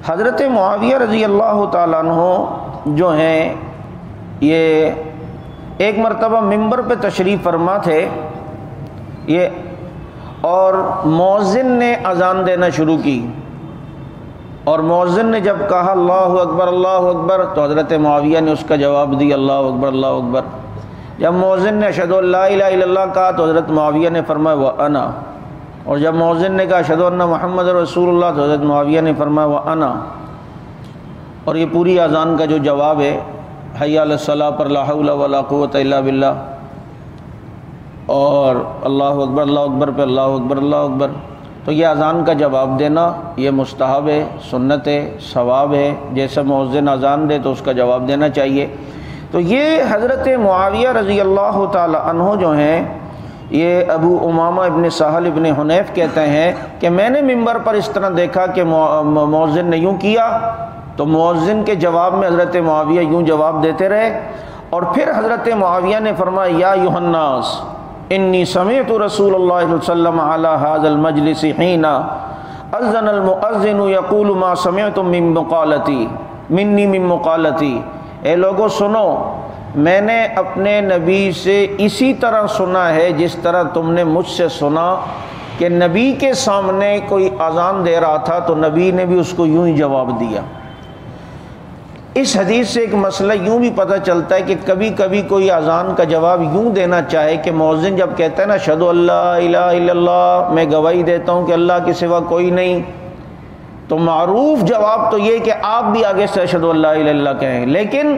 حضرت معاویہ رضی اللہ تعالیٰ عنہ جو ہیں یہ ایک مرتبہ ممبر پہ تشریف فرما تھے اور مؤذن نے اذان دینا شروع کی، اور مؤذن نے جب کہا اللہ اکبر تو حضرت معاویہ نے اس کا جواب دیا اللہ اکبر۔ جب مؤذن نے اشہد ان لا الہ الا اللہ کہا تو حضرت معاویہ نے فرمایا وَأَنَا، اور جب مؤذن نے کہا اشہد ان محمد رسول اللہ تو حضرت معاویہ نے فرمایا وَأَنَا۔ اور یہ پوری اذان کا جو جواب ہے حی علی الصلاۃ پر لا حول ولا قوۃ الا باللہ، اور اللہ اکبر پہ اللہ اکبر، تو یہ اذان کا جواب دینا یہ مستحب ہے، سنت ہے، ثواب ہے۔ جیسے مؤذن اذان دے تو اس کا جواب دینا چاہیے۔ تو یہ حضرت معاویہ رضی اللہ تعالی عنہ جو ہیں یہ ابو امامہ ابن سہل ابن حنیف کہتے ہیں کہ میں نے ممبر پر اس طرح دیکھا کہ مؤذن نے یوں کیا، تو مؤذن کے جواب میں حضرت معاویہ یوں جواب دیتے رہے، اور پھر حضرت معاویہ نے فرمایا یا ایھا الناس انی سمعت رسول اللہ صلی اللہ علیہ وسلم علی ھذا المجلس حین اذن المؤذن یقول ما سمعتم من مقالتی منی من مقالتی۔ اے لوگو سنو، میں نے اپنے نبی سے اسی طرح سنا ہے جس طرح تم نے مجھ سے سنا، کہ نبی کے سامنے کوئی اذان دے رہا تھا تو نبی نے بھی اس کو یوں ہی جواب دیا۔ اس حدیث سے ایک مسئلہ یوں بھی پتہ چلتا ہے کہ کبھی کبھی کوئی اذان کا جواب یوں دینا چاہے کہ مؤذن جب کہتا ہے نا اشہد ان لا الہ الا اللہ، میں گواہی دیتا ہوں کہ اللہ کے سوا کوئی نہیں، تو معروف جواب تو یہ کہ آپ بھی آگے سے اشہد ان لا الہ الا اللہ کہیں، لیکن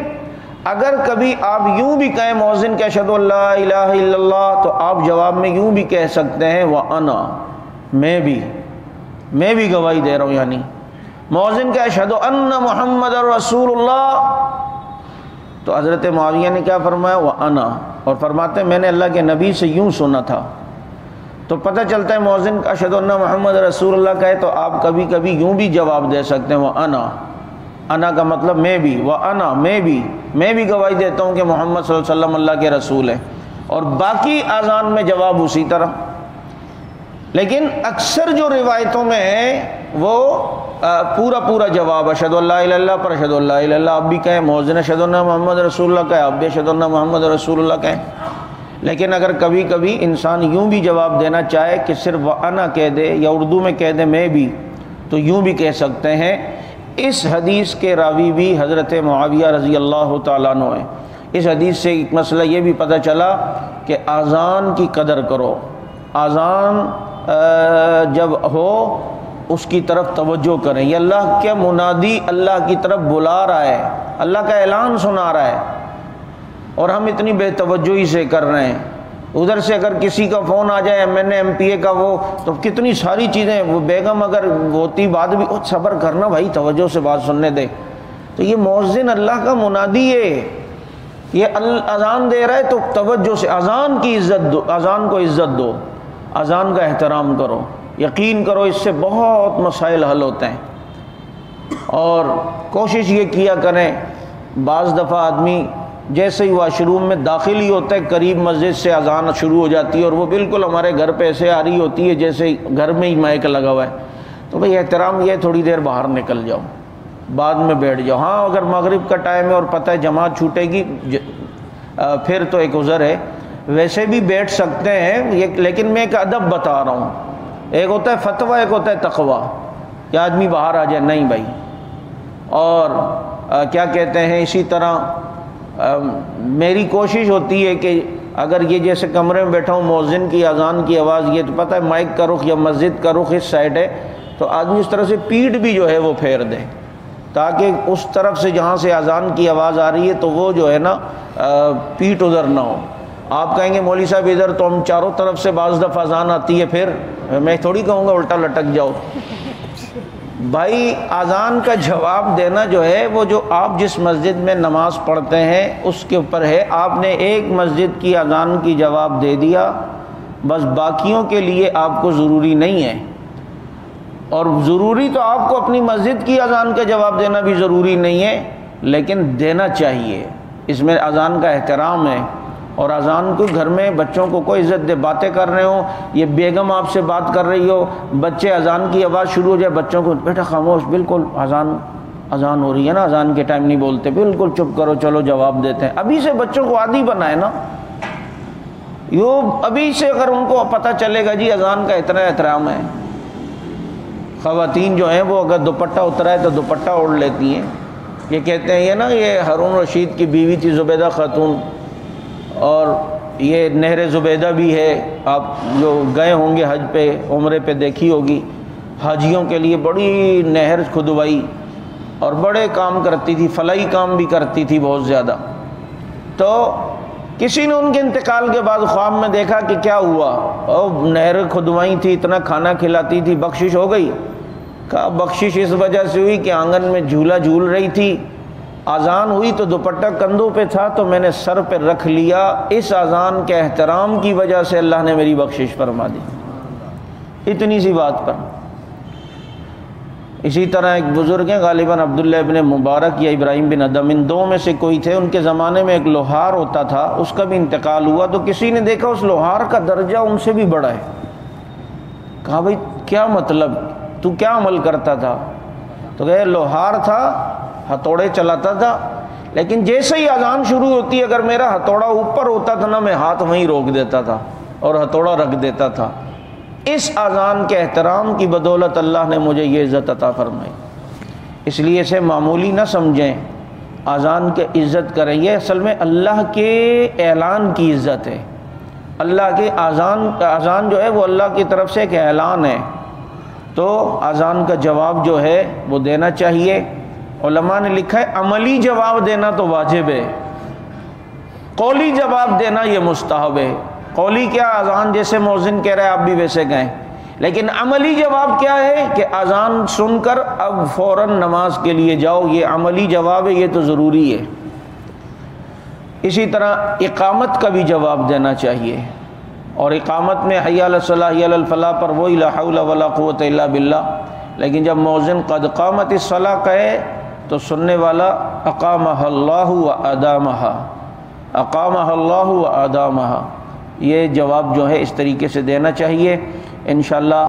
اگر کبھی آپ یوں بھی کہیں مؤذن کہ اشہد ان لا الہ الا اللہ، تو آپ جواب میں یوں بھی کہہ سکتے ہیں وَأَنَا، میں بھی گواہی دے رہا ہوں، یعنی مؤذن کہ اشہد ان محمد رسول اللہ، تو حضرت معاویہ نے کیا فرمایا وَأَنَا، اور فرماتے ہیں میں نے اللہ کے نبی سے یوں سنا تھا۔ تو پتہ چلتا ہے مؤذن کہ اشہد ان محمد رسول اللہ کہے تو آپ کبھی کبھی یوں بھی جواب دے سکتے ہیں وَأَنَا، انا کا مطلب میں بھی، وَأَنَا میں بھی گواہی دیتا ہوں کہ محمد صلی اللہ علیہ وسلم اللہ کے رسول ہے، اور باقی اذان میں جواب اسی طرح۔ لیکن اکثر جو روایتوں میں ہے وہ پورا جواب اشہد ان لا الہ الا اللہ پر اشہد ان لا الہ الا اللہ آپ بھی کہیں، مؤذن اشہد ان محمد رسول اللہ کہے آپ بھی اشہد ان محمد رسول اللہ کہیں۔ لیکن اگر کبھی کبھی انسان یوں بھی جواب دینا چاہے کہ صرف وَأَنَا کہہ دے، یا اردو میں کہہ دے میں بھی، تو یوں بھی کہہ سکتے ہیں۔ اس حدیث کے راوی بھی حضرت معاویہ رضی اللہ تعالیٰ عنہ ہیں۔ اس حدیث سے ایک مسئلہ یہ بھی پتہ چلا کہ اذان کی قدر کرو، اذان جب ہو اس کی طرف توجہ کریں۔ یہ اللہ کے منادی اللہ کی طرف بلا رہا ہے، اللہ کا اعلان سنا رہا ہے، اور ہم اتنی بے توجہی سے کر رہے ہیں۔ ادھر سے اگر کسی کا فون آ جائے M N A M P A کا وہ، تو کتنی ساری چیزیں، وہ بیگم اگر ہوتی بات بھی صبر کرنا بھائی توجہ سے بات سننے دے، تو یہ مؤذن اللہ کا منادی ہے، یہ اذان دے رہا ہے تو توجہ سے اذان کی عزت دو، اذان کو عزت دو، اذان کا احترام کرو، یقین کرو اس سے بہت مسائل حل ہوتے ہیں۔ اور کوشش یہ کیا کریں، بعض دفعہ آدمی جیسے ہی واش روم میں داخل ہی ہوتا ہے قریب مسجد سے اذان شروع ہو جاتی ہے، اور وہ بالکل ہمارے گھر پہ ایسے آ رہی ہوتی ہے جیسے گھر میں ہی مائک لگا ہوا ہے، تو بھئی احترام یہ تھوڑی دیر باہر نکل جاؤ، بعد میں بیٹھ جاؤ۔ ہاں اگر مغرب کا ٹائم ہے اور پتہ ہے جماعت چھوٹے گی پھر تو ایک عذر ہے، ویسے بھی بیٹھ سکتے ہیں، لیکن میں ایک ادب بتا رہا ہوں، ایک ہوتا ہے فتویٰ، ایک ہوتا ہے تقویٰ، کہ آدمی باہر آ جائے، نہیں بھائی۔ اور کیا کہتے ہیں، اسی طرح میری کوشش ہوتی ہے کہ اگر یہ جیسے کمرے میں بیٹھا ہوں مؤذن کی اذان کی آواز، یہ تو پتہ ہے مائک کا رخ یا مسجد کا رخ اس سائڈ ہے، تو آدمی اس طرح سے پیٹھ بھی جو ہے وہ پھیر دے، تاکہ اس طرف سے جہاں سے اذان کی آواز آ رہی ہے تو وہ جو ہے نا پیٹھ ادھر نہ ہو۔ آپ کہیں گے مولوی صاحب ادھر تو ہم چاروں طرف سے بعض دفعہ اذان آتی ہے، پھر میں تھوڑی کہوں گا الٹا لٹک جاؤ۔ بھائی اذان کا جواب دینا جو ہے وہ جو آپ جس مسجد میں نماز پڑھتے ہیں اس کے اوپر ہے۔ آپ نے ایک مسجد کی اذان کی جواب دے دیا، بس باقیوں کے لیے آپ کو ضروری نہیں ہے، اور ضروری تو آپ کو اپنی مسجد کی اذان کا جواب دینا بھی ضروری نہیں ہے، لیکن دینا چاہیے، اس میں اذان کا احترام ہے۔ اور اذان کو گھر میں بچوں کو کوئی عزت دے، باتیں کر رہے ہوں، یہ بیگم آپ سے بات کر رہی ہو، بچے اذان کی آواز شروع ہو جائے، بچوں کو بیٹا خاموش، بالکل اذان ہو رہی ہے نا، اذان کے ٹائم نہیں بولتے، بالکل چپ کرو، چلو جواب دیتے ہیں۔ ابھی سے بچوں کو عادی بنائے نا، ابھی سے اگر ان کو پتہ چلے گا جی اذان کا اتنا احترام ہے۔ خواتین جو ہیں وہ اگر دوپٹہ اترا ہے تو دوپٹہ اوڑھ لیتی ہیں۔ یہ کہتے ہیں یہ نا، یہ ہارون رشید کی بیوی تھی زبیدہ خاتون، اور یہ نہر زبیدہ بھی ہے، آپ جو گئے ہوں گے حج پہ، عمرے پہ دیکھی ہوگی، حاجیوں کے لیے بڑی نہر کھدوائی اور بڑے کام کرتی تھی، فلاحی کام بھی کرتی تھی بہت زیادہ۔ تو کسی نے ان کے انتقال کے بعد خواب میں دیکھا کہ کیا ہوا، اور نہر کھدوائی تھی، اتنا کھانا کھلاتی تھی، بخشش ہو گئی؟ کہا بخشش اس وجہ سے ہوئی کہ آنگن میں جھولا جھول رہی تھی، اذان ہوئی تو دوپٹہ کندھوں پہ تھا تو میں نے سر پہ رکھ لیا، اس اذان کے احترام کی وجہ سے اللہ نے میری بخشش فرما دی، اتنی سی بات پر۔ اسی طرح ایک بزرگ ہیں غالباً عبداللہ ابن مبارک یا ابراہیم بن ادم، ان دو میں سے کوئی تھے، ان کے زمانے میں ایک لوہار ہوتا تھا، اس کا بھی انتقال ہوا، تو کسی نے دیکھا اس لوہار کا درجہ ان سے بھی بڑا ہے۔ کہا بھئی کیا مطلب، تو کیا عمل کرتا تھا؟ تو کہے لوہار تھا، ہتھوڑے چلاتا تھا، لیکن جیسے ہی اذان شروع ہوتی اگر میرا ہتھوڑا اوپر ہوتا تھا نا، میں ہاتھ وہیں روک دیتا تھا اور ہتھوڑا رکھ دیتا تھا۔ اس اذان کے احترام کی بدولت اللہ نے مجھے یہ عزت عطا فرمائی، اس لیے اسے معمولی نہ سمجھیں، اذان کی عزت کریں، یہ اصل میں اللہ کے اعلان کی عزت ہے۔ اللہ کے اذان جو ہے وہ اللہ کی طرف سے ایک اعلان ہے، تو اذان کا جواب جو ہے وہ دینا چاہیے۔ علماء نے لکھا ہے عملی جواب دینا تو واجب ہے، قولی جواب دینا یہ مستحب ہے۔ قولی کیا، اذان جیسے مؤذن کہہ رہا ہے آپ بھی ویسے کہیں، لیکن عملی جواب کیا ہے کہ اذان سن کر اب فوراً نماز کے لیے جاؤ، یہ عملی جواب ہے، یہ تو ضروری ہے۔ اسی طرح اقامت کا بھی جواب دینا چاہیے، اور اقامت میں حی علی الصلاۃ حی علی الفلاح پر وہی لا حول ولا قوۃ الا باللہ، لیکن جب مؤذن قد قامت الصلاۃ کہے تو سننے والا اقامہ اللہ و ادامہ، اقامہ اللہ و ادامہ، یہ جواب جو ہے اس طریقے سے دینا چاہیے انشاءاللہ۔